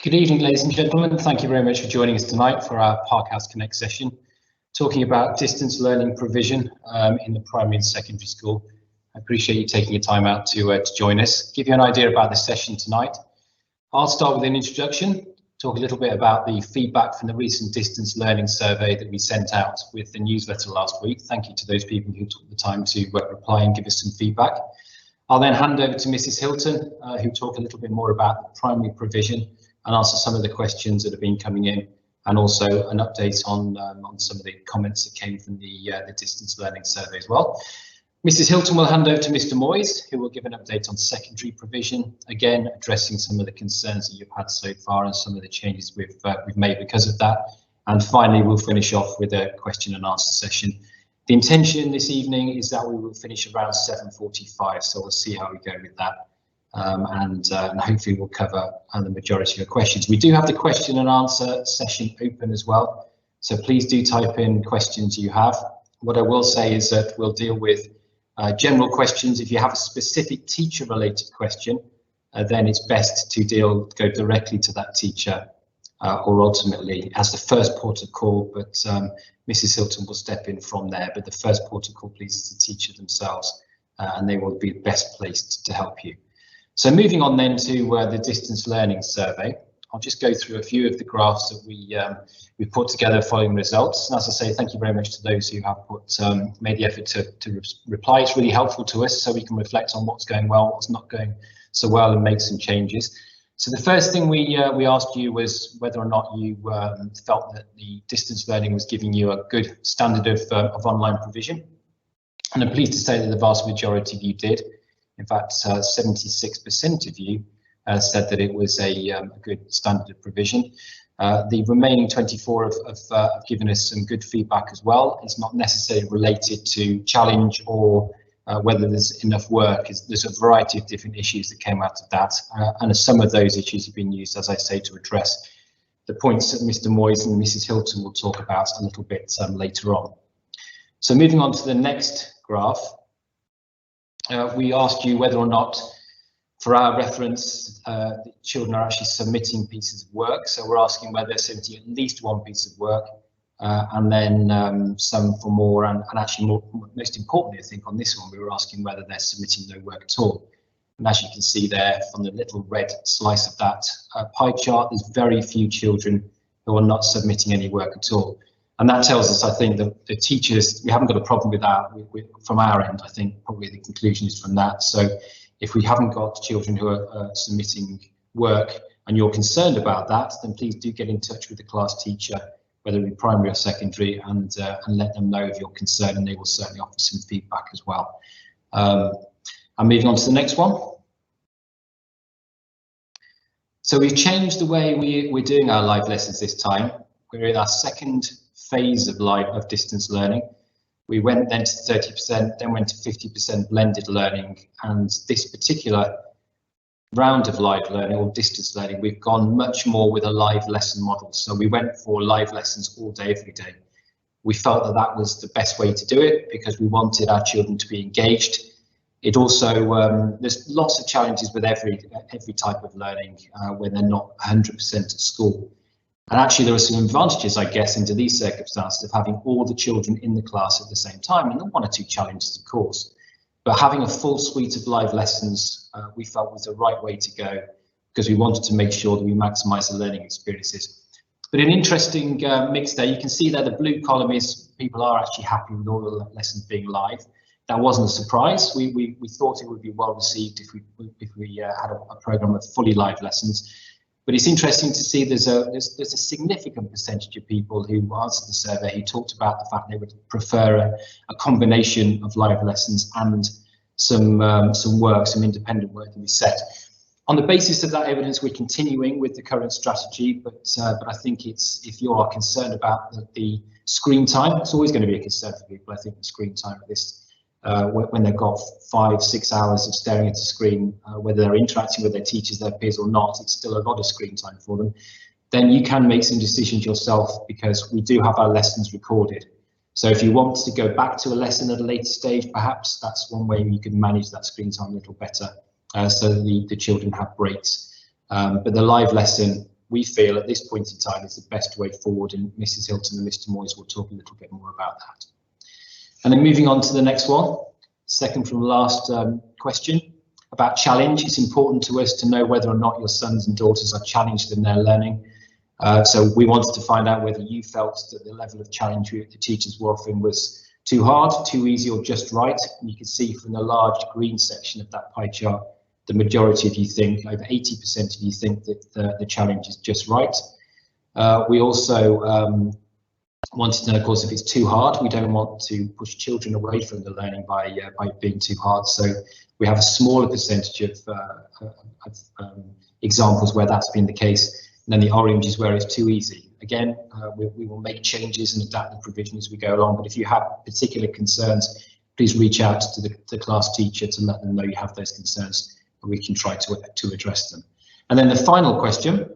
Good evening, ladies and gentlemen. Thank you very much for joining us tonight for our ParkHouseConnects session, talking about distance learning provision in the primary and secondary school. I appreciate you taking your time out to join us. Give you an idea about the session tonight. I'll start with an introduction, talk a little bit about the feedback from the recent distance learning survey that we sent out with the newsletter last week. Thank you to those people who took the time to reply and give us some feedback. I'll then hand over to Mrs. Hilton, who'll talk a little bit more about primary provision and answer some of the questions that have been coming in, and also an update on some of the comments that came from the distance learning survey as well. Mrs. Hilton will hand over to Mr. Moyes, who will give an update on secondary provision, again addressing some of the concerns that you've had so far and some of the changes we've made because of that. And finally, we'll finish off with a question and answer session. The intention this evening is that we will finish around 7:45, so we'll see how we go with that. And hopefully we'll cover the majority of your questions. We do have the question and answer session open as well, so please do type in questions you have. What I will say is that we'll deal with general questions. If you have a specific teacher related question, then it's best to go directly to that teacher or ultimately as the first port of call, but Mrs. Hilton will step in from there. But the first port of call, please, is the teacher themselves, and they will be best placed to help you. So moving on then to the distance learning survey, I'll just go through a few of the graphs that we put together following results. And as I say, thank you very much to those who have made the effort to reply. It's really helpful to us so we can reflect on what's going well, what's not going so well, and make some changes. So the first thing we asked you was whether or not you felt that the distance learning was giving you a good standard of online provision. And I'm pleased to say that the vast majority of you did. In fact, 76% of you said that it was a good standard of provision. The remaining 24 have given us some good feedback as well. It's not necessarily related to challenge or whether there's enough work. There's a variety of different issues that came out of that, and some of those issues have been used, as I say, to address the points that Mr. Moyes and Mrs. Hilton will talk about a little bit later on. So moving on to the next graph. We asked you whether or not, for our reference, the children are actually submitting pieces of work. So we're asking whether they're submitting at least one piece of work, and then some for more. And actually, most importantly, I think on this one, we were asking whether they're submitting no work at all. And as you can see there from the little red slice of that pie chart, there's very few children who are not submitting any work at all. And that tells us, I think, that the teachers, we haven't got a problem with that from our end. I think probably the conclusion is from that. So if we haven't got children who are submitting work and you're concerned about that, then please do get in touch with the class teacher, whether it be primary or secondary, and let them know of your concern, and they will certainly offer some feedback as well. I'm moving on to the next one. So we've changed the way we're doing our live lessons this time. We're in our second phase of distance learning. We went then to 30%, then went to 50% blended learning, and this particular round of live learning or distance learning, we've gone much more with a live lesson model. So we went for live lessons all day, every day. We felt that that was the best way to do it because we wanted our children to be engaged. It also, there's lots of challenges with every type of learning when they're not 100% at school. And actually, there are some advantages, I guess, into these circumstances of having all the children in the class at the same time, and one or two challenges, of course. But having a full suite of live lessons, we felt was the right way to go because we wanted to make sure that we maximise the learning experiences. But an interesting mix there. You can see there the blue column is people are actually happy with all the lessons being live. That wasn't a surprise. We thought it would be well received if we had a programme of fully live lessons. But it's interesting to see there's a significant percentage of people who answered the survey who talked about the fact they would prefer a combination of live lessons and some work, some independent work that we set. On the basis of that evidence, we're continuing with the current strategy, but I think if you are concerned about the screen time, it's always going to be a concern for people. I think the screen time at this when they've got 5-6 hours of staring at a screen, whether they're interacting with their teachers, their peers or not, it's still a lot of screen time for them. Then you can make some decisions yourself because we do have our lessons recorded. So if you want to go back to a lesson at a later stage, perhaps that's one way you can manage that screen time a little better so that the children have breaks. But the live lesson we feel at this point in time is the best way forward, and Mrs. Hilton and Mr. Moyes will talk a little bit more about that. And then moving on to the next one, second from last question about challenge. It's important to us to know whether or not your sons and daughters are challenged in their learning. So we wanted to find out whether you felt that the level of challenge the teachers were offering was too hard, too easy, or just right. And you can see from the large green section of that pie chart, the majority of you think, over 80% of you think that the challenge is just right. We also wanted to know, of course, if it's too hard. We don't want to push children away from the learning by being too hard. So we have a smaller percentage of examples where that's been the case. And then the orange is where it's too easy. Again, we will make changes and adapt the provision as we go along. But if you have particular concerns, please reach out to the class teacher to let them know you have those concerns, and we can try to address them. And then the final question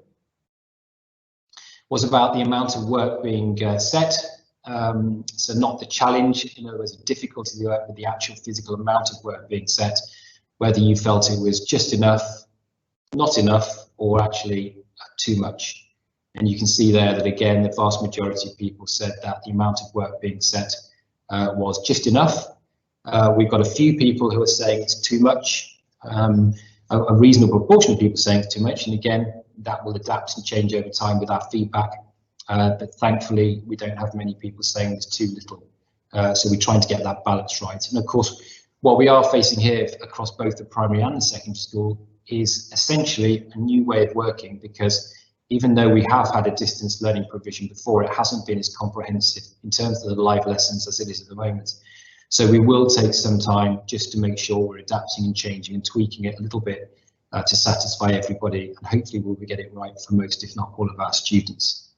was about the amount of work being set. So not the challenge, in other words, the difficulty with the actual physical amount of work being set, whether you felt it was just enough, not enough, or actually too much. And you can see there that again, the vast majority of people said that the amount of work being set was just enough. We've got a few people who are saying it's too much, a reasonable proportion of people saying it's too much, and again, that will adapt and change over time with our feedback. But thankfully, we don't have many people saying it's too little. So we're trying to get that balance right. And of course, what we are facing here across both the primary and the secondary school is essentially a new way of working, because even though we have had a distance learning provision before, it hasn't been as comprehensive in terms of the live lessons as it is at the moment. So we will take some time just to make sure we're adapting and changing and tweaking it a little bit to satisfy everybody, and hopefully we'll get it right for most, if not all, of our students.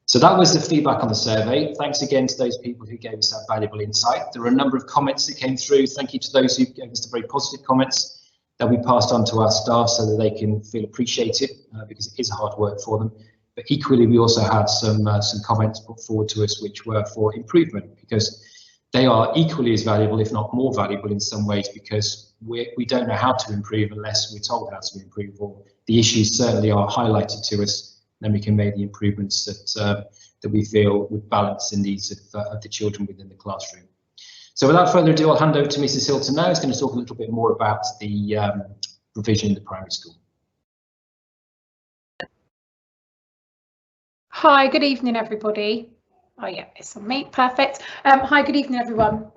So that was the feedback on the survey. Thanks again to those people who gave us that valuable insight. There were a number of comments that came through. Thank you to those who gave us the very positive comments that we passed on to our staff so that they can feel appreciated, because it is hard work for them. But equally, we also had some comments put forward to us which were for improvement, because they are equally as valuable, if not more valuable in some ways, because we don't know how to improve unless we're told how to improve, or the issues certainly are highlighted to us, then we can make the improvements that we feel would balance the needs of the children within the classroom. So without further ado, I'll hand over to Mrs. Hilton now, who's going to talk a little bit more about the provision in the primary school. Hi, good evening, everybody. Oh yeah, it's on me, perfect. Hi, good evening, everyone.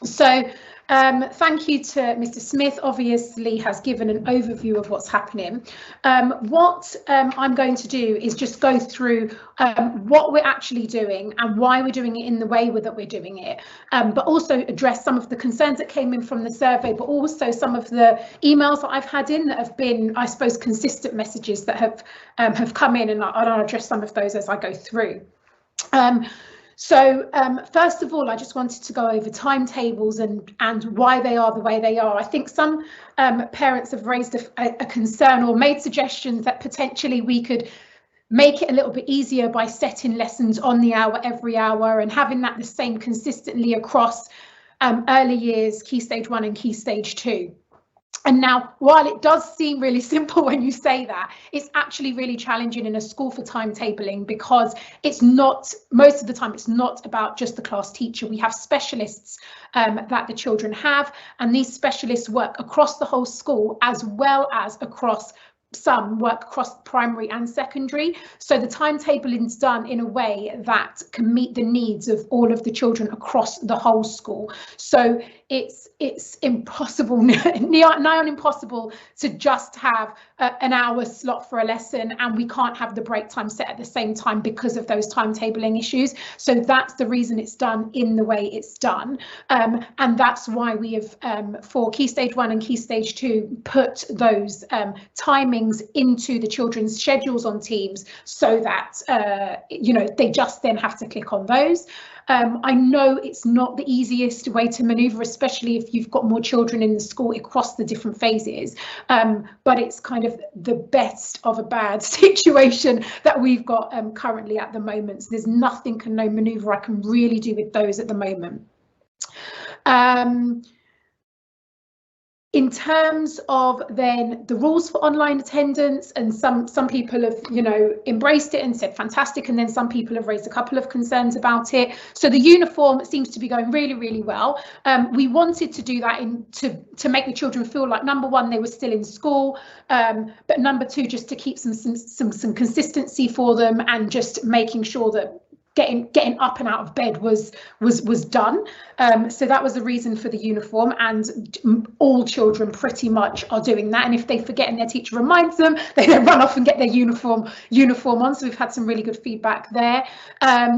So thank you to Mr. Smith, obviously has given an overview of what's happening. What I'm going to do is just go through what we're actually doing and why we're doing it in the way that we're doing it, but also address some of the concerns that came in from the survey, but also some of the emails that I've had in that have been, I suppose, consistent messages that have come in, and I'll address some of those as I go through. So first of all, I just wanted to go over timetables and why they are the way they are. I think some parents have raised a concern or made suggestions that potentially we could make it a little bit easier by setting lessons on the hour every hour and having that the same consistently across early years, Key Stage 1 and Key Stage 2. And now, while it does seem really simple when you say that, it's actually really challenging in a school for timetabling, because it's not, most of the time, it's not about just the class teacher. We have specialists that the children have, and these specialists work across the whole school as well as across some work across primary and secondary. So the timetabling is done in a way that can meet the needs of all of the children across the whole school. So it's impossible, nigh on impossible, to just have an hour slot for a lesson, and we can't have the break time set at the same time because of those timetabling issues. So that's the reason it's done in the way it's done, and that's why we have for Key Stage 1 and Key Stage 2 put those timings into the children's schedules on Teams, so that you know, they just then have to click on those. I know it's not the easiest way to manoeuvre, especially if you've got more children in the school across the different phases, but it's kind of the best of a bad situation that we've got currently at the moment. So there's nothing and no manoeuvre I can really do with those at the moment. In terms of then the rules for online attendance, and some people have, you know, embraced it and said fantastic, and then some people have raised a couple of concerns about it. So the uniform seems to be going really, really well. We wanted to do that to make the children feel like, number one, they were still in school, but number two, just to keep some consistency for them, and just making sure that getting up and out of bed was done. So that was the reason for the uniform, and all children pretty much are doing that. And if they forget and their teacher reminds them, they then run off and get their uniform on. So we've had some really good feedback there.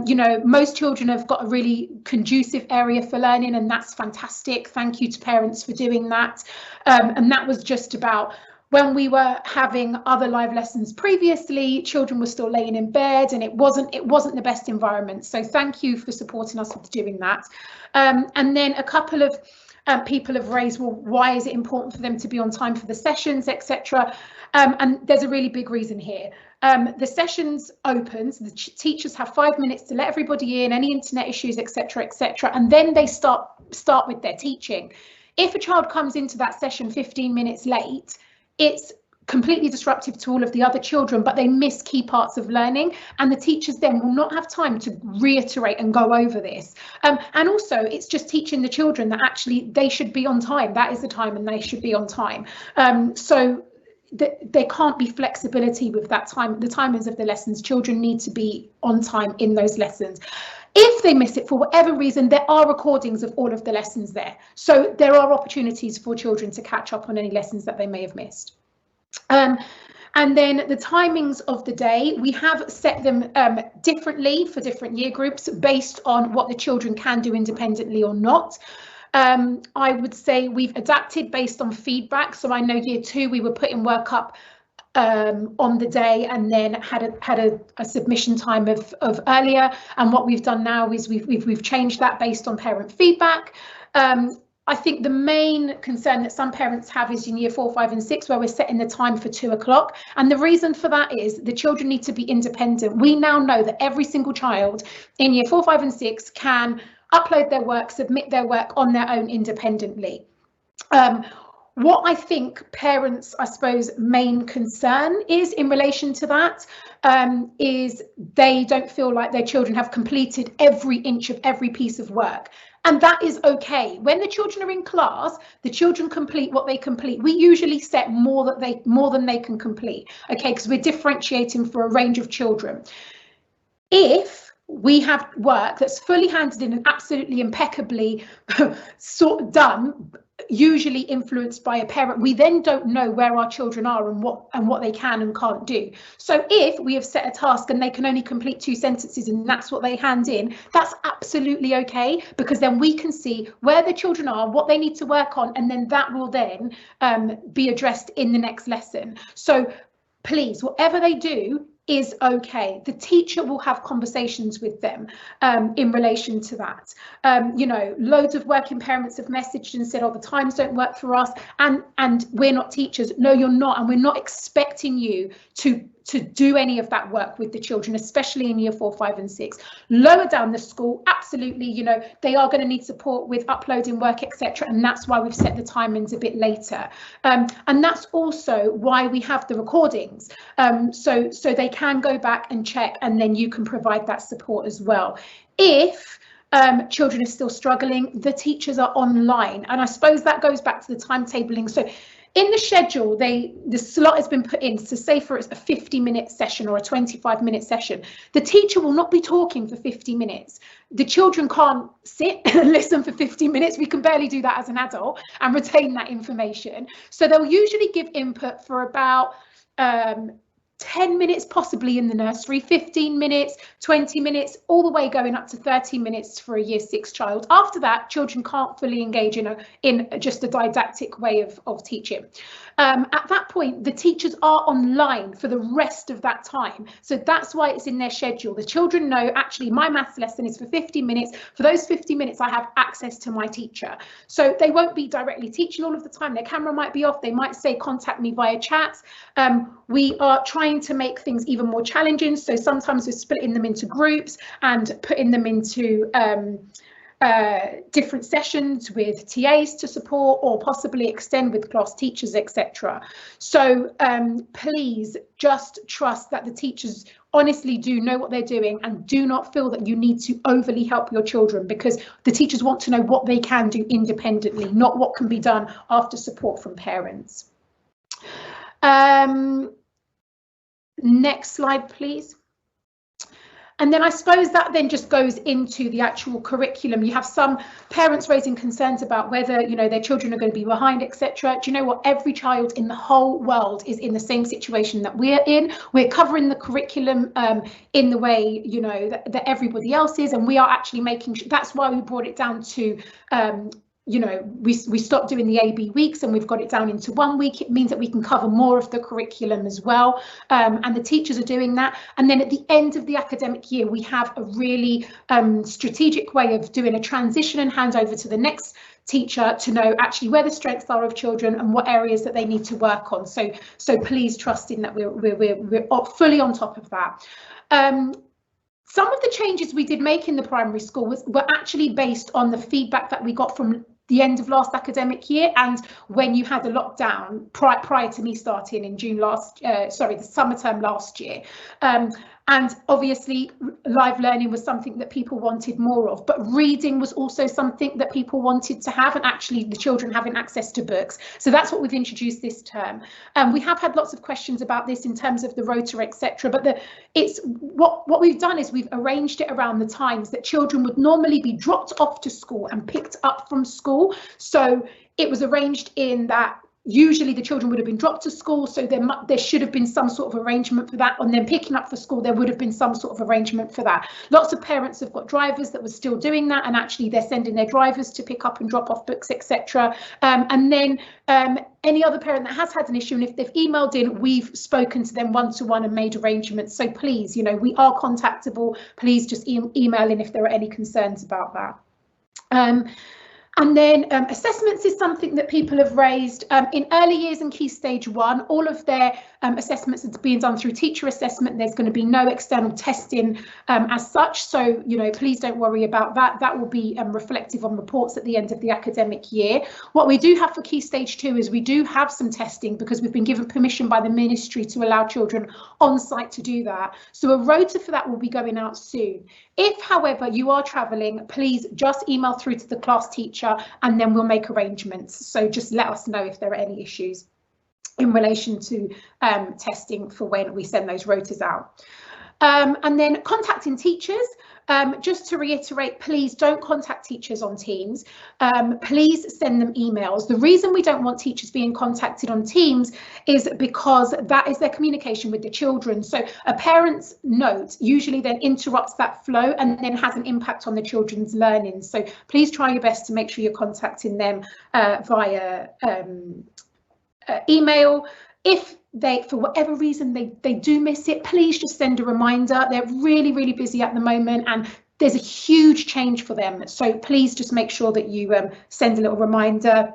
You know, most children have got a really conducive area for learning, and that's fantastic. Thank you to parents for doing that. And that was just about, when we were having other live lessons previously, children were still laying in bed, and it wasn't the best environment. So thank you for supporting us with doing that. And then a couple of people have raised, well, why is it important for them to be on time for the sessions, etc. And there's a really big reason here. The sessions opens, the teachers have 5 minutes to let everybody in, any internet issues, etc., and then they start with their teaching. If a child comes into that session 15 minutes late, it's completely disruptive to all of the other children, but they miss key parts of learning, and the teachers then will not have time to reiterate and go over this. And also, it's just teaching the children that actually they should be on time. That is the time, and they should be on time. So there can't be flexibility with that time, the timings of the lessons. Children need to be on time in those lessons. If they miss it for whatever reason, there are recordings of all of the lessons there. So there are opportunities for children to catch up on any lessons that they may have missed. And then the timings of the day, we have set them differently for different year groups based on what the children can do independently or not. I would say we've adapted based on feedback. So I know year 2, we were putting work up on the day, and then had a submission time of earlier. And what we've done now is we've changed that based on parent feedback. I think the main concern that some parents have is in year 4, 5 and 6, where we're setting the time for 2 o'clock. And the reason for that is the children need to be independent. We now know that every single child in year 4, 5 and 6 can upload their work, submit their work on their own independently. What I think parents, I suppose, main concern is in relation to that is they don't feel like their children have completed every inch of every piece of work. And that is okay. When the children are in class, the children complete what they complete. We usually set more than they can complete, okay, because we're differentiating for a range of children. If we have work that's fully handed in and absolutely impeccably done, usually influenced by a parent, we then don't know where our children are and what they can and can't do. So if we have set a task and they can only complete 2 sentences and that's what they hand in, that's absolutely okay, because then we can see where the children are, what they need to work on, and then that will then be addressed in the next lesson. So please, whatever they do is okay. The teacher will have conversations with them in relation to that. You know, loads of working parents have messaged and said, oh, the times don't work for us, and we're not teachers. No, you're not, and we're not expecting you to do any of that work with the children, especially in year 4, 5 and 6. Lower down the school, absolutely, you know, they are going to need support with uploading work, etc. And that's why we've set the timings a bit later. And that's also why we have the recordings. So they can go back and check, and then you can provide that support as well. If children are still struggling, the teachers are online. And I suppose that goes back to the timetabling. So in the schedule, the slot has been put in to say for it's a 50-minute session or a 25-minute session. The teacher will not be talking for 50 minutes. The children can't sit and listen for 50 minutes. We can barely do that as an adult and retain that information. So they'll usually give input for about 10 minutes possibly in the nursery, 15 minutes, 20 minutes, all the way going up to 30 minutes for a year 6 child. After that, children can't fully engage in just a didactic way of teaching. At that point, the teachers are online for the rest of that time. So that's why it's in their schedule. The children know, actually, my maths lesson is for 50 minutes. For those 50 minutes, I have access to my teacher. So they won't be directly teaching all of the time. Their camera might be off. They might say, contact me via chat. We are trying to make things even more challenging. So sometimes we're splitting them into groups and putting them into different sessions with TAs to support, or possibly extend with class teachers, etc. So please just trust that the teachers honestly do know what they're doing, and do not feel that you need to overly help your children, because the teachers want to know what they can do independently, not what can be done after support from parents. Next slide, please. And then I suppose that then just goes into the actual curriculum. You have some parents raising concerns about whether, you know, their children are going to be behind, etc. Do you know what? Every child in the whole world is in the same situation that we're in. We're covering the curriculum in the way, you know, that everybody else is, and we are actually making sure. That's why we brought it down to you know, we stopped doing the AB weeks and we've got it down into 1 week. It means that we can cover more of the curriculum as well, and the teachers are doing that. And then at the end of the academic year, we have a really strategic way of doing a transition and handover to the next teacher to know actually where the strengths are of children and what areas that they need to work on. So please trust in that we're fully on top of that. Some of the changes we did make in the primary school were actually based on the feedback that we got from the end of last academic year, and when you had a lockdown prior to me starting in June the summer term last year. And obviously live learning was something that people wanted more of, but reading was also something that people wanted to have, and actually the children having access to books. So that's what we've introduced this term. We have had lots of questions about this in terms of the rota, etc. But what we've done is we've arranged it around the times that children would normally be dropped off to school and picked up from school. So it was arranged in that usually the children would have been dropped to school, so there should have been some sort of arrangement for that. And then picking up for school, there would have been some sort of arrangement for that. Lots of parents have got drivers that were still doing that, and actually they're sending their drivers to pick up and drop off books, etc. And then any other parent that has had an issue, and if they've emailed in, we've spoken to them one-to-one and made arrangements. So please, you know, we are contactable. Please just email in if there are any concerns about that. And then assessments is something that people have raised. In early years and Key Stage 1, all of their assessments are being done through teacher assessment. There's going to be no external testing as such. So, you know, please don't worry about that. That will be reflective on reports at the end of the academic year. What we do have for Key Stage 2 is we do have some testing, because we've been given permission by the ministry to allow children on site to do that. So a rota for that will be going out soon. If, however, you are travelling, please just email through to the class teacher, and then we'll make arrangements. So just let us know if there are any issues in relation to testing for when we send those rotas out. And then contacting teachers. Just to reiterate, please don't contact teachers on Teams. Please send them emails. The reason we don't want teachers being contacted on Teams is because that is their communication with the children. So a parent's note usually then interrupts that flow and then has an impact on the children's learning. So please try your best to make sure you're contacting them via email. If they, for whatever reason, they do miss it, please just send a reminder. They're really, really busy at the moment, and there's a huge change for them. So please just make sure that you send a little reminder.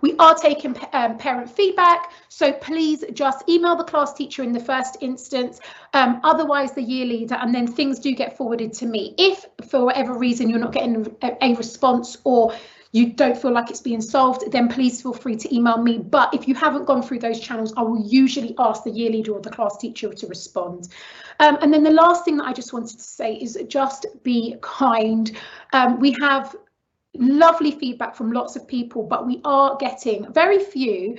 We are taking parent feedback, so please just email the class teacher in the first instance, otherwise the year leader, and then things do get forwarded to me. If for whatever reason you're not getting a response, or you don't feel like it's being solved, then please feel free to email me. But if you haven't gone through those channels, I will usually ask the year leader or the class teacher to respond. And then the last thing that I just wanted to say is just be kind. We have lovely feedback from lots of people, but we are getting very few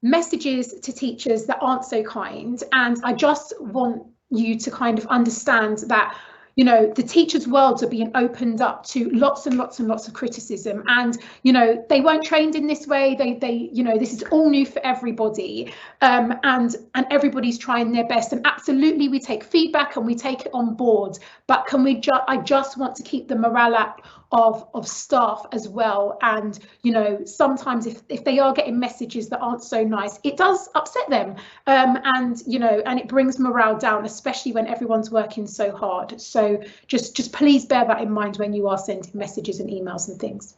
messages to teachers that aren't so kind. And I just want you to kind of understand that, you know, the teachers' worlds are being opened up to lots and lots and lots of criticism, and, you know, they weren't trained in this way. They you know, this is all new for everybody, and everybody's trying their best. And absolutely, we take feedback and we take it on board. But can we I just want to keep the morale up of staff as well. And, you know, sometimes if they are getting messages that aren't so nice, it does upset them, and, you know, and it brings morale down, especially when everyone's working so hard. So just please bear that in mind when you are sending messages and emails and things.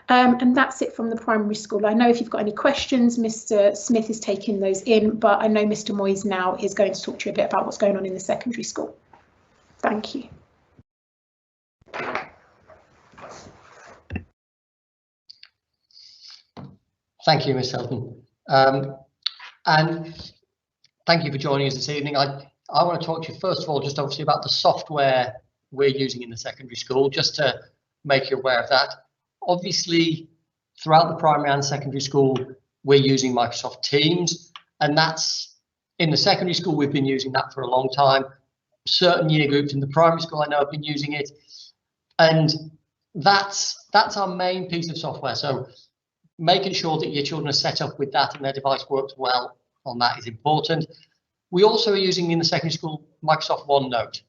And that's it from the primary school. I know if you've got any questions, Mr. Smith is taking those in, but I know Mr. Moyes now is going to talk to you a bit about what's going on in the secondary school. Thank you. Thank you, Ms. Hilton. And thank you for joining us this evening. I want to talk to you first of all, just obviously about the software we're using in the secondary school, just to make you aware of that. Obviously, throughout the primary and secondary school, we're using Microsoft Teams, and that's in the secondary school, we've been using that for a long time. Certain year groups in the primary school I know have been using it, and that's our main piece of software. So making sure that your children are set up with that and their device works well on that is important. We also are using in the secondary school Microsoft OneNote,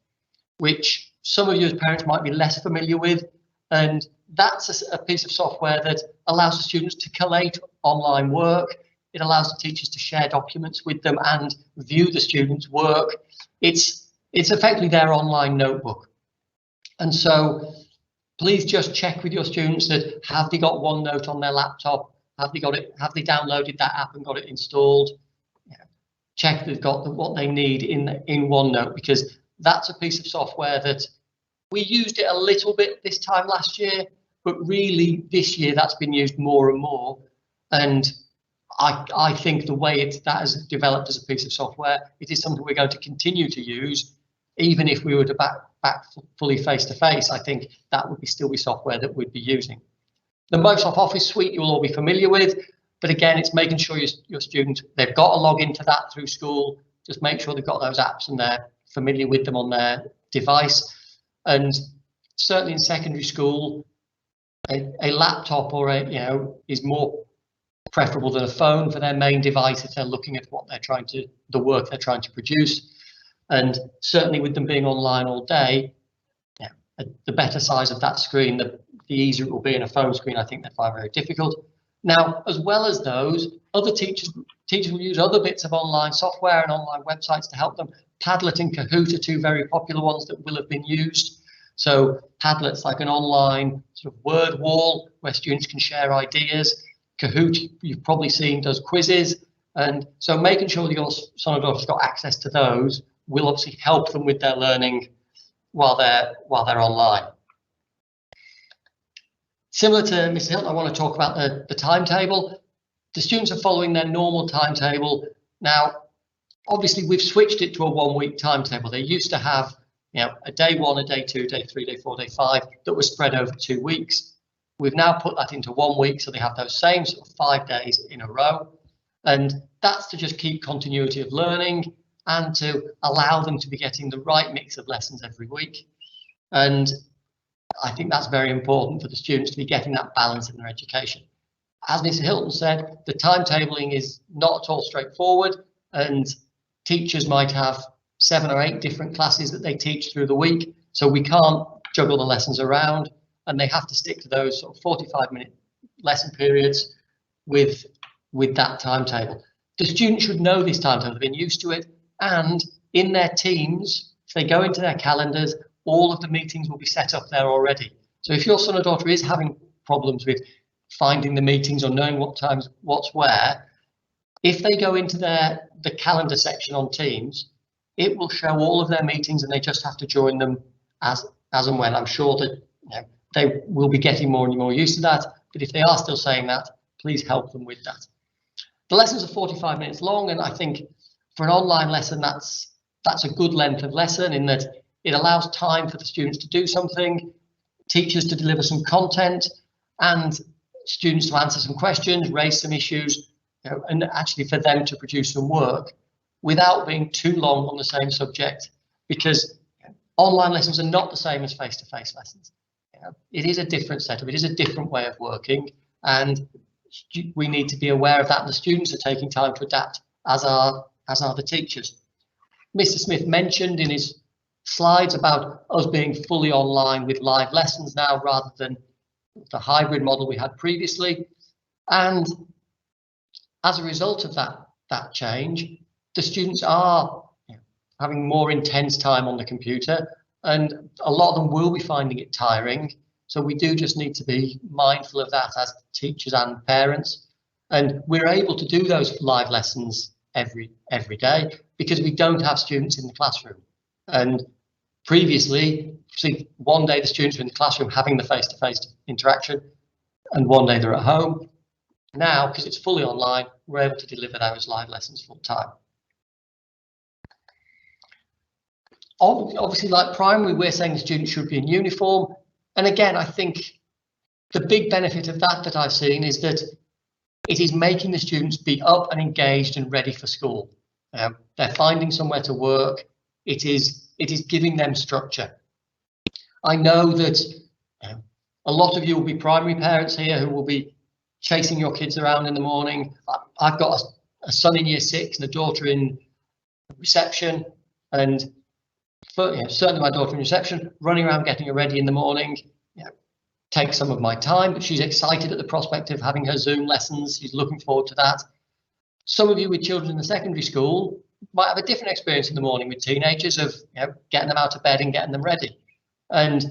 which some of you as parents might be less familiar with, and that's a piece of software that allows the students to collate online work. It allows the teachers to share documents with them and view the students' work. It's effectively their online notebook. And so please just check with your students that have they got OneNote on their laptop? Have they got it? Have they downloaded that app and got it installed? Check they've got what they need in OneNote, because that's a piece of software that we used it a little bit this time last year, but really this year that's been used more and more. And I think the way that has developed as a piece of software, it is something we're going to continue to use, even if we were to back fully face-to-face. I think that would still be software that we'd be using. The Microsoft Office suite you'll all be familiar with, but again, it's making sure your students, they've got to log into that through school. Just make sure they've got those apps and they're familiar with them on their device. And certainly in secondary school, a laptop or is more preferable than a phone for their main device if they're looking at what they're trying to, the work they're trying to produce. And certainly with them being online all day, the better size of that screen, the easier it will be in a phone screen. I think they find very difficult. Now, as well as those, other teachers will use other bits of online software and online websites to help them. Padlet and Kahoot are two very popular ones that will have been used. So Padlet's like an online sort of word wall where students can share ideas. Kahoot, you've probably seen, does quizzes. And so making sure that your son or daughter's got access to those will obviously help them with their learning while they're online. Similar to Mr. Hilton, I want to talk about the timetable. The students are following their normal timetable. Now, obviously, we've switched it to a 1 week timetable. They used to have a day 1, a day 2, day 3, day 4, day 5 that was spread over 2 weeks. We've now put that into 1 week, so they have those same sort of 5 days in a row. And that's to just keep continuity of learning and to allow them to be getting the right mix of lessons every week. And I think that's very important for the students to be getting that balance in their education. As Mr. Hilton said, the timetabling is not at all straightforward, and teachers might have 7 or 8 different classes that they teach through the week, so we can't juggle the lessons around, and they have to stick to those sort of 45-minute lesson periods with that timetable. The students should know this timetable, they've been used to it, and in their teams, if they go into their calendars, all of the meetings will be set up there already. So if your son or daughter is having problems with finding the meetings or knowing what times, what's where, if they go into the calendar section on Teams, it will show all of their meetings and they just have to join them as and when. I'm sure that they will be getting more and more used to that, but if they are still saying that, please help them with that. The lessons are 45 minutes long, and I think for an online lesson, that's a good length of lesson in that it allows time for the students to do something, teachers to deliver some content, and students to answer some questions, raise some issues, and actually for them to produce some work without being too long on the same subject, because online lessons are not the same as face-to-face lessons. It is a different setup, it is a different way of working, and we need to be aware of that, and the students are taking time to adapt, as are the teachers. Mr. Smith mentioned in his slides about us being fully online with live lessons now rather than the hybrid model we had previously, and as a result of that change, the students are having more intense time on the computer, and a lot of them will be finding it tiring. So we do just need to be mindful of that as teachers and parents, and we're able to do those live lessons every day because we don't have students in the classroom. And previously, see, one day the students are in the classroom having the face-to-face interaction, and one day they're at home. Now, because it's fully online, we're able to deliver those live lessons full time. Obviously, like primary, we're saying the students should be in uniform. And again, I think the big benefit of that I've seen is that it is making the students be up and engaged and ready for school. They're finding somewhere to work. It is giving them structure. I know that a lot of you will be primary parents here who will be chasing your kids around in the morning. I've got a son in year 6 and a daughter in reception, and certainly my daughter in reception, running around getting her ready in the morning, takes some of my time, but she's excited at the prospect of having her Zoom lessons. She's looking forward to that. Some of you with children in the secondary school might have a different experience in the morning with teenagers of getting them out of bed and getting them ready. And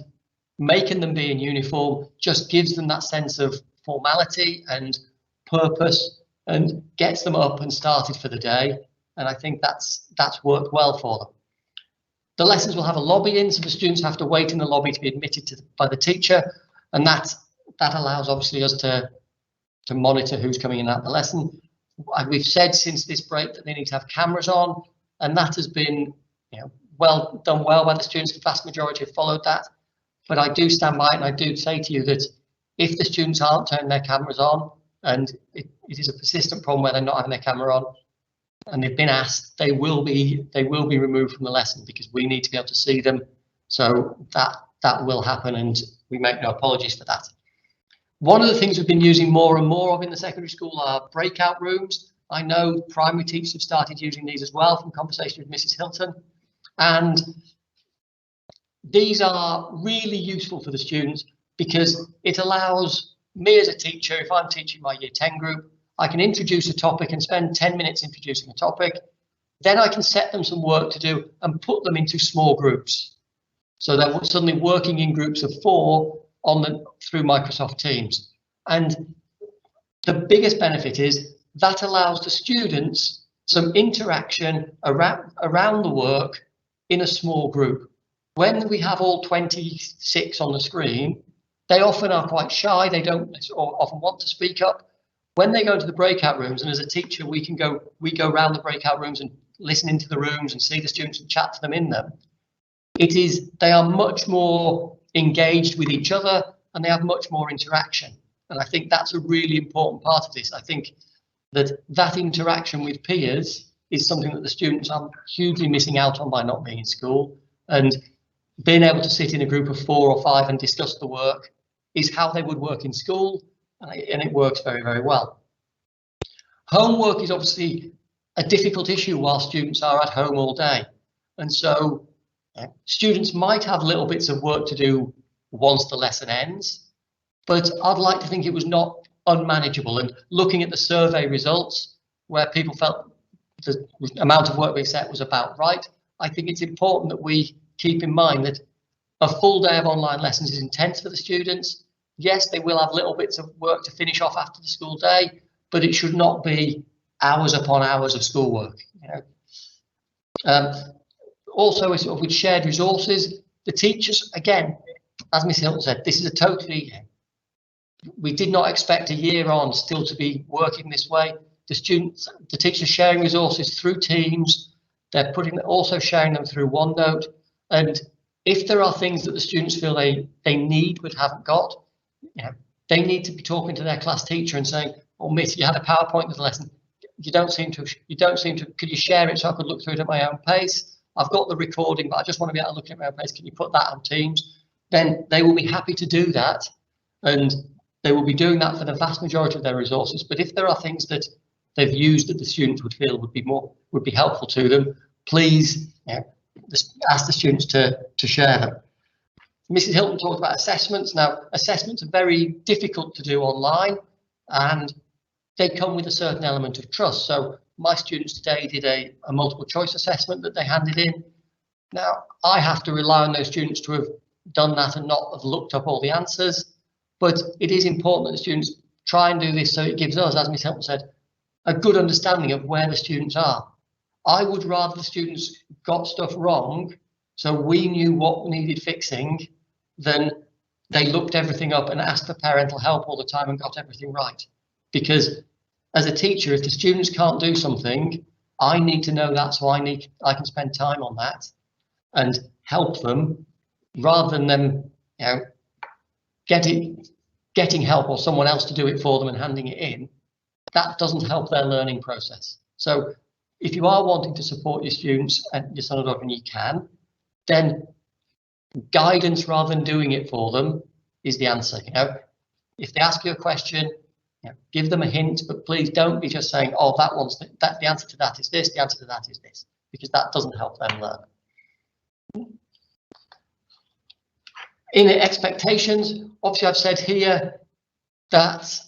making them be in uniform just gives them that sense of formality and purpose and gets them up and started for the day. And I think that's worked well for them. The lessons will have a lobby in, so the students have to wait in the lobby to be admitted by the teacher. And that allows obviously us to monitor who's coming in at the lesson. We've said since this break that they need to have cameras on, and that has been done well by the students. The vast majority have followed that. But I do stand by it, and I do say to you that if the students aren't turning their cameras on, and it is a persistent problem where they're not having their camera on, and they've been asked, they will be removed from the lesson, because we need to be able to see them. So that will happen, and we make no apologies for that. One of the things we've been using more and more of in the secondary school are breakout rooms. I know primary teachers have started using these as well, from conversation with Mrs. Hilton. And these are really useful for the students because it allows me as a teacher, if I'm teaching my year 10 group, I can introduce a topic and spend 10 minutes introducing a topic. Then I can set them some work to do and put them into small groups. So they're suddenly working in groups of 4 through Microsoft Teams. And the biggest benefit is that allows the students some interaction around the work in a small group. When we have all 26 on the screen, they often are quite shy. They don't often want to speak up. When they go into the breakout rooms, and as a teacher, we go around the breakout rooms and listen into the rooms and see the students and chat to them in them. They are much more engaged with each other, and they have much more interaction. And I think that's a really important part of this. I think that interaction with peers is something that the students are hugely missing out on by not being in school. And being able to sit in a group of 4 or 5 and discuss the work is how they would work in school, and it works very, very well. Homework is obviously a difficult issue while students are at home all day. And so students might have little bits of work to do once the lesson ends, but I'd like to think it was not unmanageable. And looking at the survey results, where people felt the amount of work we set was about right, I think it's important that we keep in mind that a full day of online lessons is intense for the students. Yes, they will have little bits of work to finish off after the school day, but it should not be hours upon hours of schoolwork. Also, with shared resources, the teachers, again, as Ms. Hilton said, this is we did not expect a year on still to be working this way. The teachers sharing resources through Teams, they're also sharing them through OneNote. And if there are things that the students feel they need but haven't got, they need to be talking to their class teacher and saying, "Oh, Miss, you had a PowerPoint with the lesson. You don't seem to. Could you share it so I could look through it at my own pace? I've got the recording, but I just want to be able to look at my own pace. Can you put that on Teams?" Then they will be happy to do that, and they will be doing that for the vast majority of their resources. But if there are things that they've used that the students would feel would be helpful to them, please ask the students to share them. Mrs. Hilton talked about assessments. Now, assessments are very difficult to do online, and they come with a certain element of trust. So my students today did a multiple choice assessment that they handed in. Now, I have to rely on those students to have done that and not have looked up all the answers. But it is important that the students try and do this so it gives us, as Ms. Hilton said, a good understanding of where the students are. I would rather the students got stuff wrong so we knew what needed fixing than they looked everything up and asked for parental help all the time and got everything right. because as a teacher, if the students can't do something, I need to know that, so I can spend time on that and help them, rather than them, you know, getting help or someone else to do it for them and handing it in. That doesn't help their learning process. So if you are wanting to support your students and your son or daughter, and you can, then guidance rather than doing it for them is the answer. You know, if they ask you a question, you know, give them a hint, but please don't be just saying, oh, the answer to that is this, the answer to that is this, because that doesn't help them learn. In expectations, obviously I've said here that,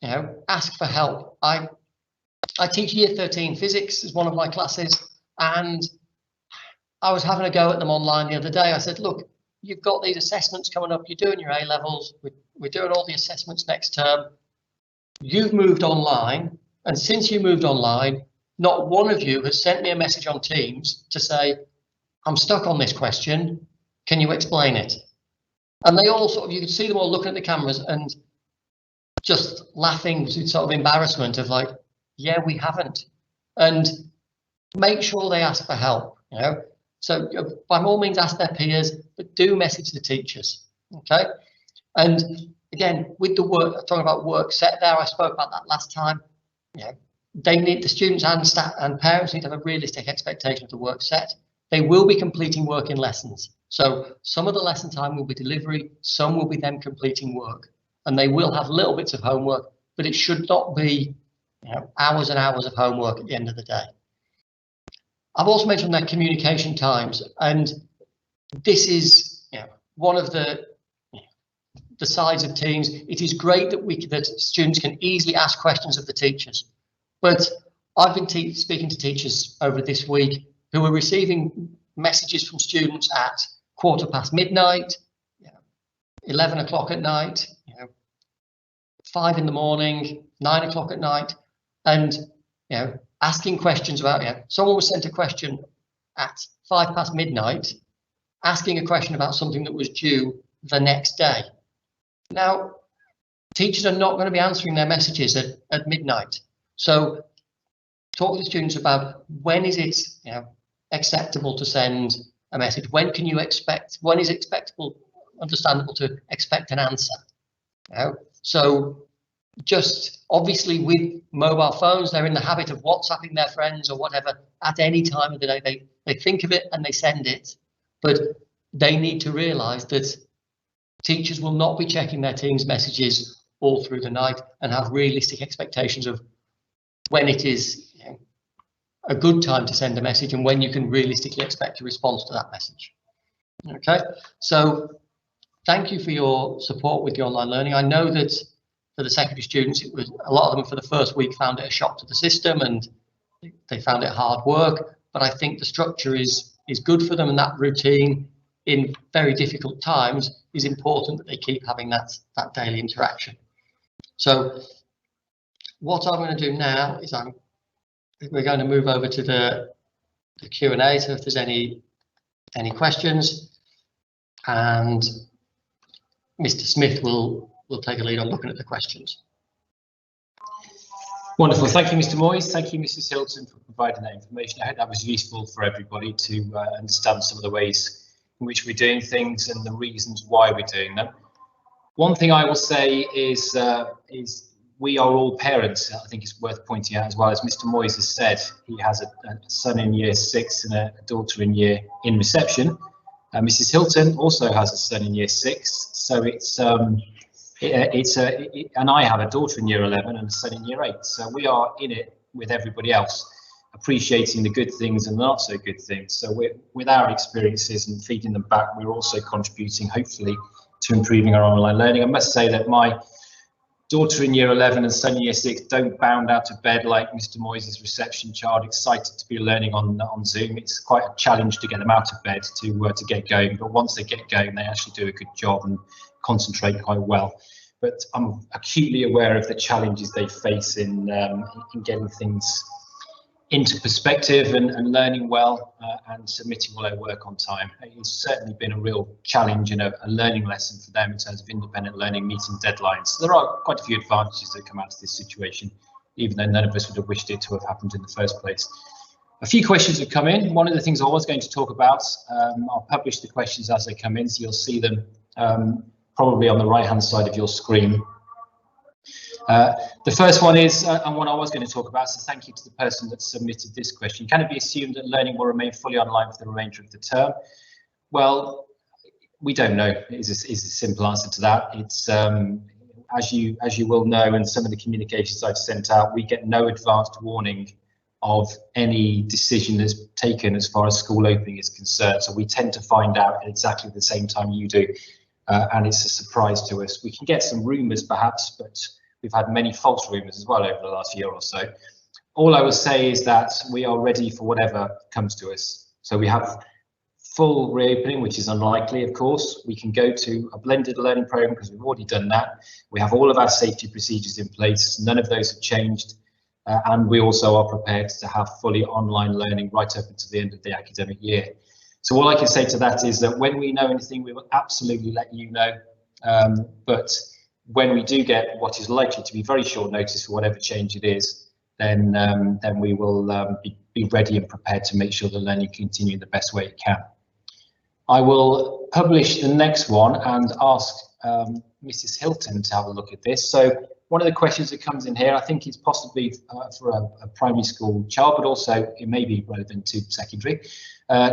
you know, ask for help. I teach year 13 physics as one of my classes, and I was having a go at them online the other day. I said, look, you've got these assessments coming up, you're doing your A levels, we're doing all the assessments next term. You've moved online, and since you moved online, not one of you has sent me a message on Teams to say, I'm stuck on this question, can you explain it? And they all sort of, you could see them all looking at the cameras and just laughing with sort of embarrassment of like, yeah, we haven't. And make sure they ask for help, you know. So by all means ask their peers, but do message the teachers, okay? And again, with the work, talking about work set there, I spoke about that last time. You know, the students and staff and parents need to have a realistic expectation of the work set. They will be completing work in lessons. So some of the lesson time will be delivery, some will be them completing work, and they will have little bits of homework, but it should not be, you know, hours and hours of homework at the end of the day. I've also mentioned their communication times, and this is, you know, one of the sides of Teams. It is great that students can easily ask questions of the teachers, but I've been speaking to teachers over this week who are receiving messages from students at midquarter, you know, 11 o'clock at night, you know, 5 in the morning, 9 o'clock at night, and, you know, asking questions about, you know, someone was sent a question at midnight, asking a question about something that was due the next day. Now, teachers are not going to be answering their messages at midnight. So talk to the students about when is it, you know, acceptable to send a message? When is it understandable to expect an answer? You know? So just obviously with mobile phones, they're in the habit of WhatsApping their friends or whatever at any time of the day. They think of it and they send it, but they need to realise that teachers will not be checking their Teams messages all through the night, and have realistic expectations of when it is, you know, a good time to send a message and when you can realistically expect a response to that message. Okay, so thank you for your support with the online learning. I know that for the secondary students, it was a lot of them for the first week found it a shock to the system and they found it hard work, but I think the structure is good for them, and that routine in very difficult times is important, that they keep having that daily interaction. So what I'm going to do now is we're going to move over to the Q&A, so if there's any questions, and Mr. Smith will take a lead on looking at the questions. Wonderful. Thank you, Mr. Moyes. Thank you, Mrs. Hilton, for providing that information. I hope that was useful for everybody to understand some of the ways in which we're doing things and the reasons why we're doing them. One thing I will say is we are all parents. I think it's worth pointing out as well, as Mr. Moyes has said, he has a son in year 6 and a daughter in reception. Mrs. Hilton also has a son in year 6, so and I have a daughter in year 11 and a son in year 8. So we are in it with everybody else, appreciating the good things and the not so good things. So with our experiences and feeding them back, we're also contributing, hopefully, to improving our online learning. I must say that my daughter in year 11 and son in year 6 don't bound out of bed like Mr. Moyes' reception child, excited to be learning on Zoom. It's quite a challenge to get them out of bed to get going, but once they get going, they actually do a good job and concentrate quite well. But I'm acutely aware of the challenges they face in getting things into perspective and learning well and submitting all their work on time. It's certainly been a real challenge and a learning lesson for them in terms of independent learning, meeting deadlines. So there are quite a few advantages that come out of this situation, even though none of us would have wished it to have happened in the first place. A few questions have come in. One of the things I was going to talk about, I'll publish the questions as they come in, so you'll see them probably on the right-hand side of your screen. The first one is, and what I was going to talk about, so thank you to the person that submitted this question. Can it be assumed that learning will remain fully online for the remainder of the term? Well, we don't know, is a simple answer to that. It's, as you will know, and some of the communications I've sent out, we get no advanced warning of any decision that's taken as far as school opening is concerned. So we tend to find out at exactly the same time you do, and it's a surprise to us. We can get some rumours perhaps, but we've had many false rumours as well over the last year or so. All I will say is that we are ready for whatever comes to us. So we have full reopening, which is unlikely, of course. We can go to a blended learning programme because we've already done that. We have all of our safety procedures in place. None of those have changed. And we also are prepared to have fully online learning right up until the end of the academic year. So all I can say to that is that when we know anything, we will absolutely let you know. But when we do get what is likely to be very short notice for whatever change it is, then we will be ready and prepared to make sure the learning continue in the best way it can. I will publish the next one and ask Mrs. Hilton to have a look at this. So one of the questions that comes in here, I think it's possibly for a primary school child, but also it may be relevant to secondary.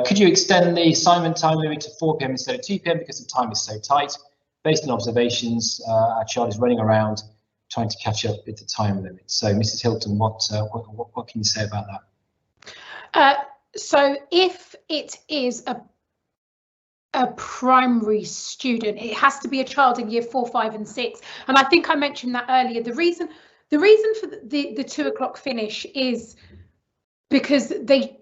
Could you extend the assignment time limit to 4 PM instead of 2 PM because the time is so tight? Based on observations, our child is running around trying to catch up with the time limit. So, Mrs. Hilton, what can you say about that? So, if it is a primary student, it has to be a child in year 4, 5, and 6. And I think I mentioned that earlier. The reason for the 2 o'clock finish is because they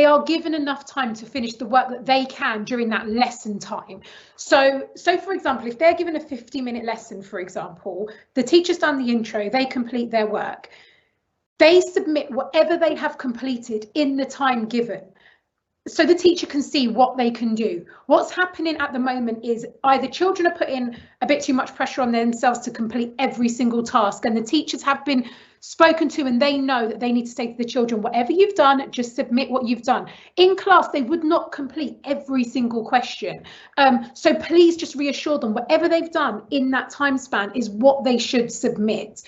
are given enough time to finish the work that they can during that lesson time. So for example, if they're given a 50-minute lesson, for example, the teacher's done the intro, they complete their work, they submit whatever they have completed in the time given, so the teacher can see what they can do. What's happening at the moment is either children are putting a bit too much pressure on themselves to complete every single task, and the teachers have been spoken to and they know that they need to say to the children, whatever you've done, just submit what you've done. In class, they would not complete every single question. So please just reassure them whatever they've done in that time span is what they should submit.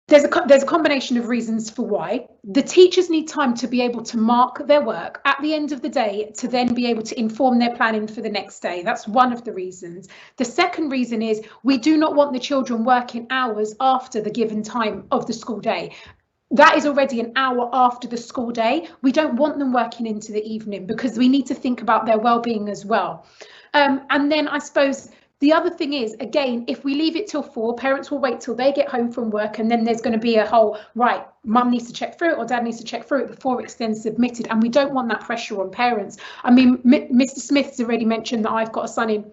There's a combination of reasons for why. The teachers need time to be able to mark their work at the end of the day to then be able to inform their planning for the next day. That's one of the reasons. The second reason is we do not want the children working hours after the given time of the school day. That is already an hour after the school day. We don't want them working into the evening because we need to think about their well-being as well. And then I suppose the other thing is, again, if we leave it till 4, parents will wait till they get home from work, and then there's going to be a whole, right, mum needs to check through it or dad needs to check through it before it's then submitted. And we don't want that pressure on parents. I mean, Mr. Smith's already mentioned that I've got a son in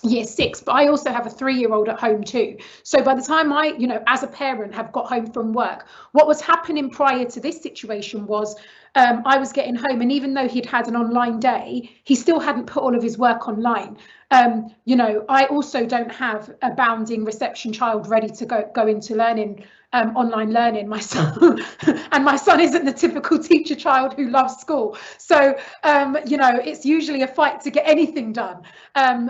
year 6, but I also have a 3-year-old at home too. So by the time I, as a parent, have got home from work, what was happening prior to this situation was I was getting home, and even though he'd had an online day, he still hadn't put all of his work online. I also don't have a bounding reception child ready to go into learning, online learning, my son. And my son isn't the typical teacher child who loves school. So, it's usually a fight to get anything done.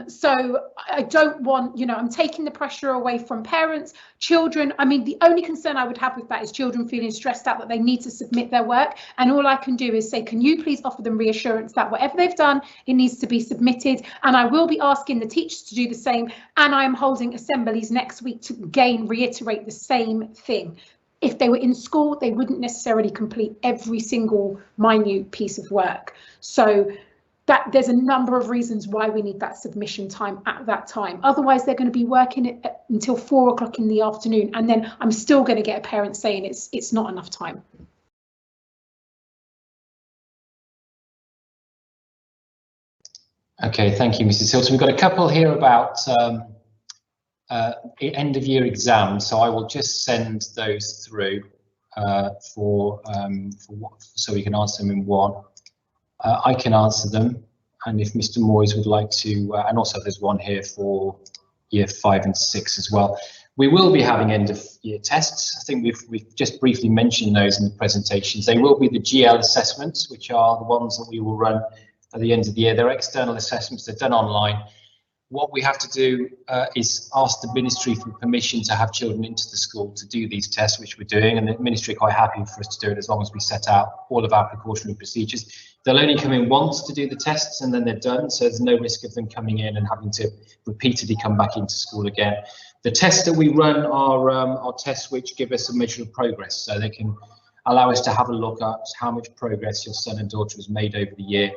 So I don't want, I'm taking the pressure away from parents, children. I mean, the only concern I would have with that is children feeling stressed out that they need to submit their work. And all I can do is say, can you please offer them reassurance that whatever they've done, it needs to be submitted. And I will be asking the teachers to do the same. And I am holding assemblies next week to again reiterate the same thing. If they were in school, they wouldn't necessarily complete every single minute piece of work. So that there's a number of reasons why we need that submission time at that time. Otherwise, they're going to be working until 4 o'clock in the afternoon, and then I'm still going to get a parent saying it's not enough time. Okay, thank you, Mrs. Hilton. We've got a couple here about end of year exams, so I will just send those through. so we can answer them in one. I can answer them, and if Mr. Moyes would like to, and also there's one here for year 5 and 6 as well. We will be having end of year tests. I think we've just briefly mentioned those in the presentations. They will be the GL assessments, which are the ones that we will run at the end of the year. They're external assessments, they're done online. What we have to do is ask the ministry for permission to have children into the school to do these tests, which we're doing, and the ministry are quite happy for us to do it as long as we set out all of our precautionary procedures. They'll only come in once to do the tests and then they're done, so there's no risk of them coming in and having to repeatedly come back into school again. The tests that we run are tests which give us a measure of progress, so they can allow us to have a look at how much progress your son and daughter has made over the year.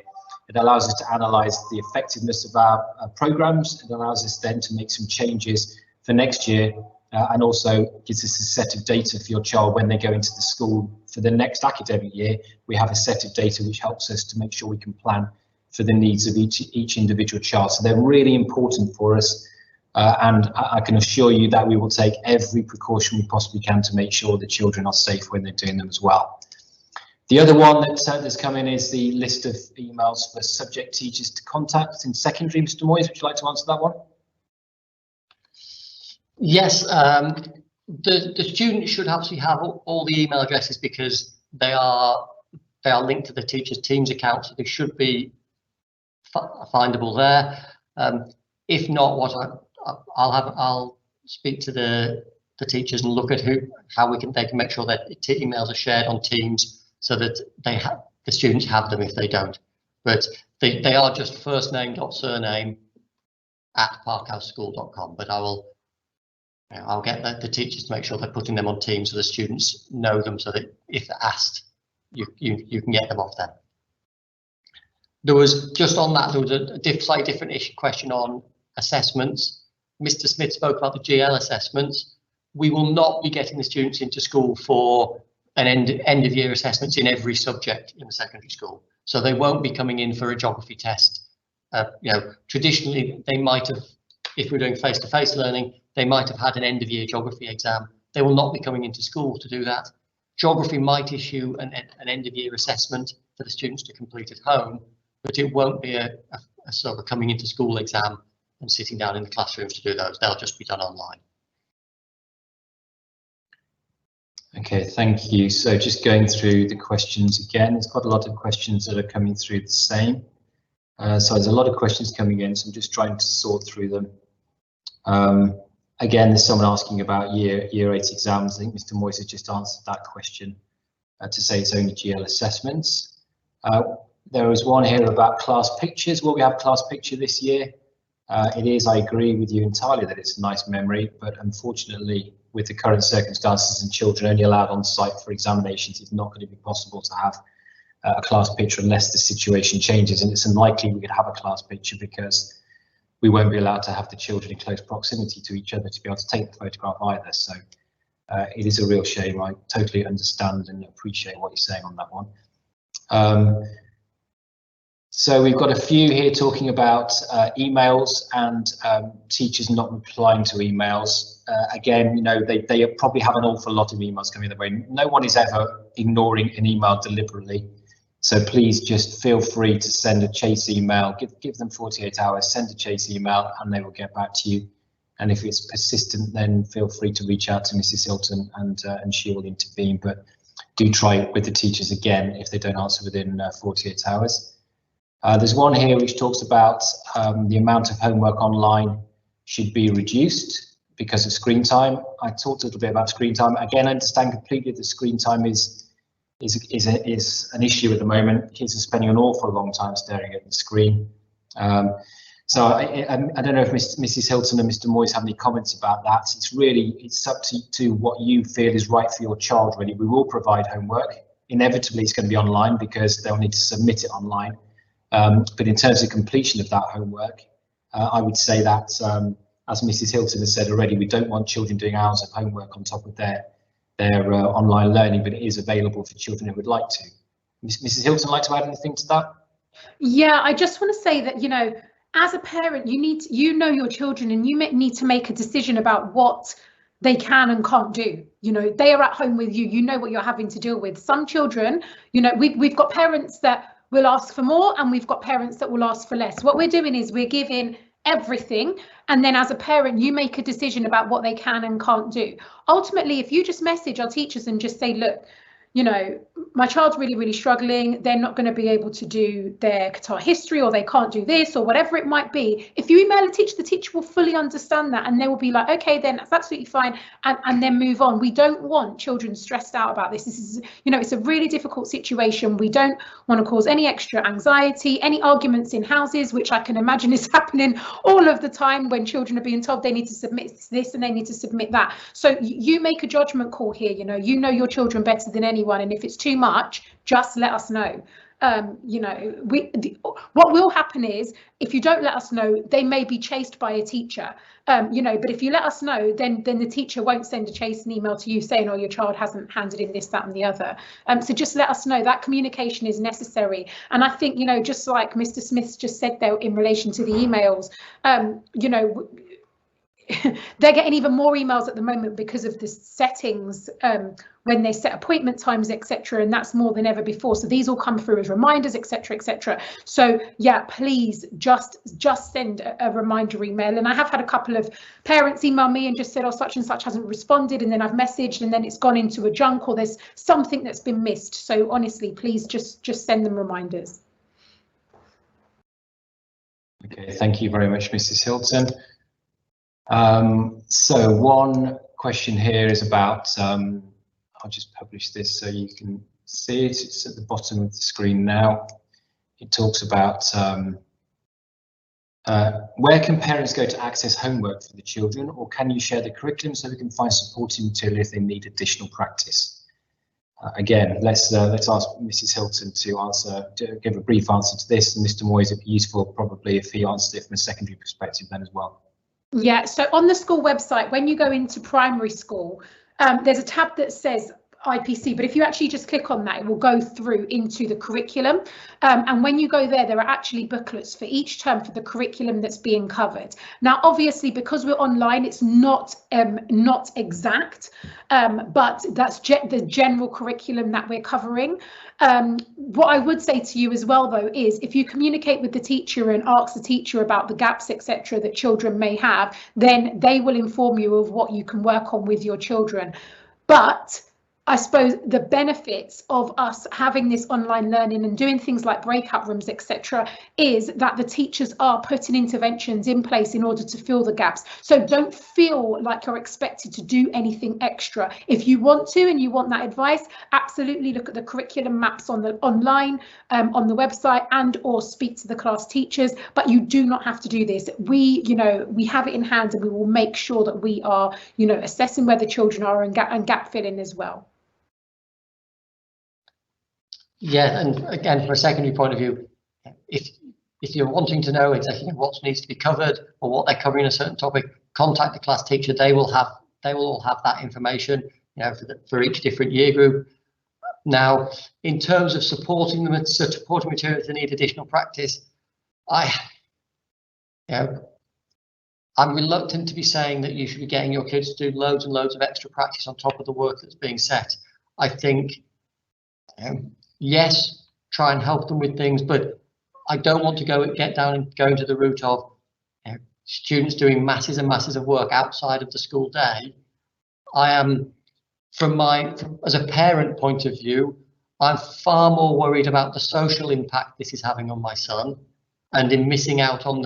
It allows us to analyse the effectiveness of our programmes. It allows us then to make some changes for next year, and also gives us a set of data for your child when they go into the school for the next academic year. We have a set of data which helps us to make sure we can plan for the needs of each individual child. So they're really important for us, and I can assure you that we will take every precaution we possibly can to make sure the children are safe when they're doing them as well. The other one that's come in is the list of emails for subject teachers to contact in secondary. Mr. Moyes, would you like to answer that one? Yes, the students should actually have all the email addresses because they are linked to the teachers' Teams account, so they should be findable there. If not, what I'll speak to the teachers and look at how they can make sure that emails are shared on Teams, so that the students have them if they don't. But they are just first name dot surname at parkhouseschool.com. But I'll get the teachers to make sure they're putting them on Teams so the students know them, so that if they're asked, you can get them off them. There was just on that, there was a slightly different question on assessments. Mr. Smith spoke about the GL assessments. We will not be getting the students into school for an end of year assessments in every subject in the secondary school. So they won't be coming in for a geography test. Traditionally they might have, if we're doing face-to-face learning, they might have had an end of year geography exam. They will not be coming into school to do that. Geography might issue an end of year assessment for the students to complete at home, but it won't be a sort of a coming into school exam and sitting down in the classrooms to do those. They'll just be done online. Okay, thank you. So just going through the questions again, there's quite a lot of questions that are coming through the same. So there's a lot of questions coming in, so I'm just trying to sort through them. Again, there's someone asking about year 8 exams. I think Mr. Moyes has just answered that question to say it's only GL assessments. There was one here about class pictures. Will we have class picture this year? It is, I agree with you entirely that it's a nice memory, but unfortunately, with the current circumstances and children only allowed on site for examinations, it's not going to be possible to have a class picture unless the situation changes, and it's unlikely we could have a class picture because we won't be allowed to have the children in close proximity to each other to be able to take the photograph either. So it is a real shame. I totally understand and appreciate what you're saying on that one. So we've got a few here talking about emails and teachers not replying to emails. Again, you know, they probably have an awful lot of emails coming their way. No one is ever ignoring an email deliberately. So please just feel free to send a chase email, give them 48 hours, send a chase email and they will get back to you. And if it's persistent, then feel free to reach out to Mrs. Hilton and she will intervene. But do try it with the teachers again if they don't answer within 48 hours. There's one here which talks about the amount of homework online should be reduced because of screen time. I talked a little bit about screen time. Again, I understand completely that screen time is an issue at the moment. Kids are spending an awful long time staring at the screen. So I don't know if Mrs. Hilton and Mr. Moyes have any comments about that. It's up to what you feel is right for your child, really. We will provide homework. Inevitably, it's going to be online because they'll need to submit it online. But in terms of completion of that homework, I would say that, as Mrs. Hilton has said already, we don't want children doing hours of homework on top of their online learning, but it is available for children who would like to. Mrs. Hilton, like to add anything to that? Yeah, I just want to say that, you know, as a parent, you know your children and you need to make a decision about what they can and can't do. You know, they are at home with you. You know what you're having to deal with. Some children, you know, we've got parents that will ask for more, and we've got parents that will ask for less. What we're doing is we're giving everything, and then as a parent you make a decision about what they can and can't do. Ultimately, if you just message our teachers and just say, look, you know, my child's really struggling, they're not going to be able to do their Qatar history, or they can't do this, or whatever it might be. If you email a teacher, the teacher will fully understand that, and they will be like, okay, then that's absolutely fine, and then move on. We don't want children stressed out about this. This is, you know, it's a really difficult situation. We don't want to cause any extra anxiety, any arguments in houses, which I can imagine is happening all of the time when children are being told they need to submit this and they need to submit that. So you make a judgment call here. You know your children better than anyone, and if it's too much, just let us know. You know, what will happen is, if you don't let us know, they may be chased by a teacher. You know, but if you let us know, then the teacher won't send a chasing email to you saying, oh, your child hasn't handed in this, that and the other. So just let us know. That communication is necessary. And I think, you know, just like Mr. Smith just said there in relation to the emails, you know, they're getting even more emails at the moment because of the settings when they set appointment times, etc., and that's more than ever before. So these all come through as reminders, etc., etc. So yeah, please just send a reminder email. And I have had a couple of parents email me and just said, oh, such and such hasn't responded, and then I've messaged and then it's gone into a junk, or there's something that's been missed. So honestly, please just send them reminders. Okay, thank you very much, Mrs. Hilton. So one question here is about, I'll just publish this so you can see it. It's at the bottom of the screen now. It talks about where can parents go to access homework for the children, or can you share the curriculum so we can find supporting material if they need additional practice? Again, let's ask Mrs. Hilton to give a brief answer to this, and Mr. Moyes, it'd be useful probably if he answered it from a secondary perspective then as well. Yeah, so on the school website, when you go into primary school, there's a tab that says IPC, but if you actually just click on that, it will go through into the curriculum. And when you go there, there are actually booklets for each term for the curriculum that's being covered. Now, obviously, because we're online, it's not exact, but that's the general curriculum that we're covering. What I would say to you as well, though, is if you communicate with the teacher and ask the teacher about the gaps, etc., that children may have, then they will inform you of what you can work on with your children. But I suppose the benefits of us having this online learning and doing things like breakout rooms, etc., is that the teachers are putting interventions in place in order to fill the gaps. So don't feel like you're expected to do anything extra. If you want to and you want that advice, absolutely look at the curriculum maps on the online, on the website, and or speak to the class teachers. But you do not have to do this. We have it in hand, and we will make sure that we are, assessing where the children are and gap filling as well. Yeah, and again, from a secondary point of view, if you're wanting to know exactly what needs to be covered or what they're covering a certain topic, contact the class teacher. They will all have that information, for each different year group. Now, in terms of supporting them, supporting materials that need additional practice, I'm reluctant to be saying that you should be getting your kids to do loads and loads of extra practice on top of the work that's being set. I think, yes, try and help them with things, but I don't want to get down and go into the route of students doing masses and masses of work outside of the school day. I am, as a parent point of view, I'm far more worried about the social impact this is having on my son, and in missing out on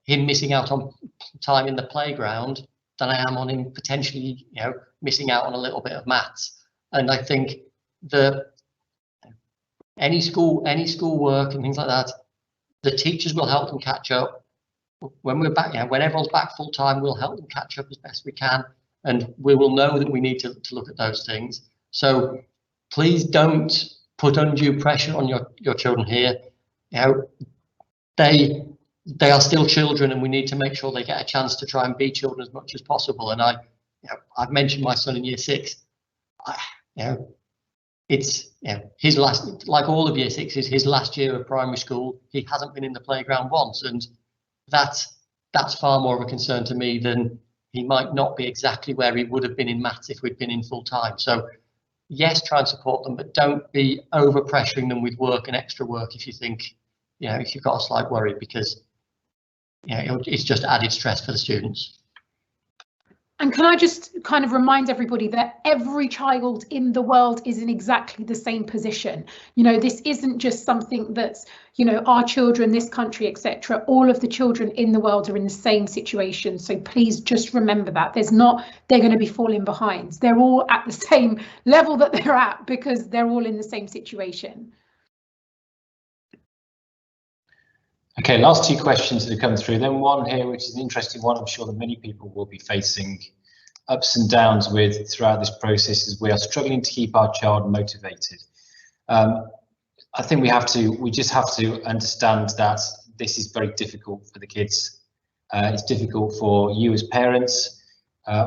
him missing out on time in the playground than I am on him potentially, missing out on a little bit of maths. And I think any school work and things like that, the teachers will help them catch up. When we're back, when everyone's back full time, we'll help them catch up as best we can, and we will know that we need to look at those things. So please don't put undue pressure on your children here. They are still children, and we need to make sure they get a chance to try and be children as much as possible. And I've mentioned my son in year 6. It's his last, like all of year 6, is his last year of primary school. He hasn't been in the playground once, and that's far more of a concern to me than he might not be exactly where he would have been in maths if we'd been in full time. So yes, try and support them, but don't be over pressuring them with work and extra work if you think, if you've got a slight worry, because it's just added stress for the students. And can I just kind of remind everybody that every child in the world is in exactly the same position. This isn't just something that's, our children, this country, etc. All of the children in the world are in the same situation. So please just remember that they're going to be falling behind. They're all at the same level that they're at because they're all in the same situation. Okay, last two questions that have come through. Then one here, which is an interesting one. I'm sure that many people will be facing ups and downs with throughout this process, as we are struggling to keep our child motivated. I think we just have to understand that this is very difficult for the kids. It's difficult for you as parents.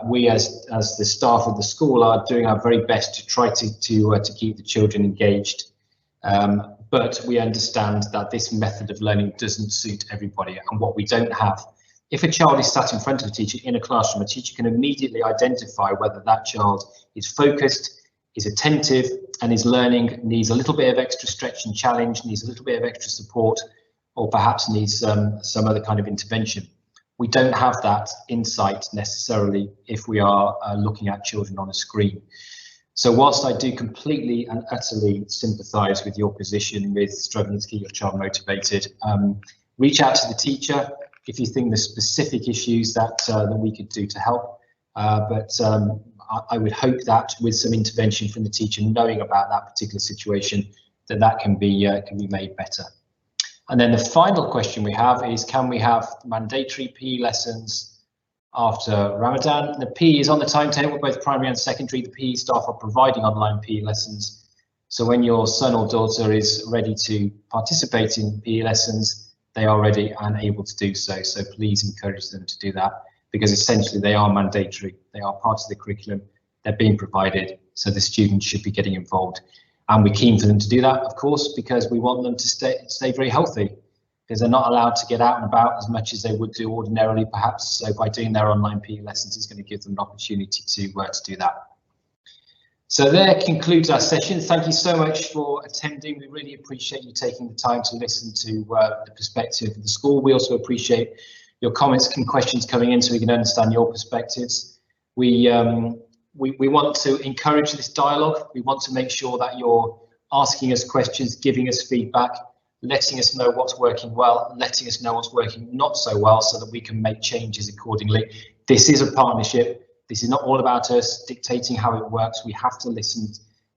We as the staff of the school are doing our very best to try to keep the children engaged. But we understand that this method of learning doesn't suit everybody, and what we don't have, if a child is sat in front of a teacher in a classroom, a teacher can immediately identify whether that child is focused, is attentive, and is learning, needs a little bit of extra stretch and challenge, needs a little bit of extra support, or perhaps needs some other kind of intervention. We don't have that insight necessarily if we are looking at children on a screen. So whilst I do completely and utterly sympathise with your position with struggling to keep your child motivated, reach out to the teacher if you think there's specific issues that we could do to help. But I would hope that with some intervention from the teacher, knowing about that particular situation, that can be made better. And then the final question we have is, can we have mandatory PE lessons after Ramadan? The PE is on the timetable, both primary and secondary. The PE staff are providing online PE lessons. So when your son or daughter is ready to participate in PE lessons, they are ready and able to do so. So please encourage them to do that, because essentially they are mandatory. They are part of the curriculum. They're being provided, so the students should be getting involved. And we're keen for them to do that, of course, because we want them to stay very healthy, because they're not allowed to get out and about as much as they would do ordinarily, perhaps. So by doing their online PE lessons, it's going to give them an opportunity to do that. So there concludes our session. Thank you so much for attending. We really appreciate you taking the time to listen to the perspective of the school. We also appreciate your comments and questions coming in so we can understand your perspectives. We want to encourage this dialogue. We want to make sure that you're asking us questions, giving us feedback, letting us know what's working well, letting us know what's working not so well, so that we can make changes accordingly. This is a partnership. This is not all about us dictating how it works. We have to listen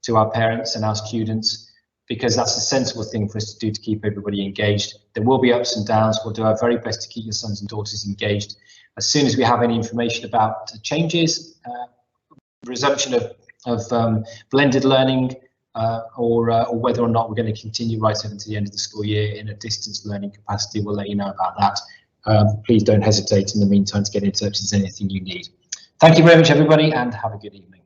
to our parents and our students, because that's a sensible thing for us to do to keep everybody engaged. There will be ups and downs. We'll do our very best to keep your sons and daughters engaged. As soon as we have any information about changes, resumption of blended learning, or whether or not we're going to continue right up until the end of the school year in a distance learning capacity, we'll let you know about that. Please don't hesitate in the meantime to get in touch if there's anything you need. Thank you very much, everybody, and have a good evening.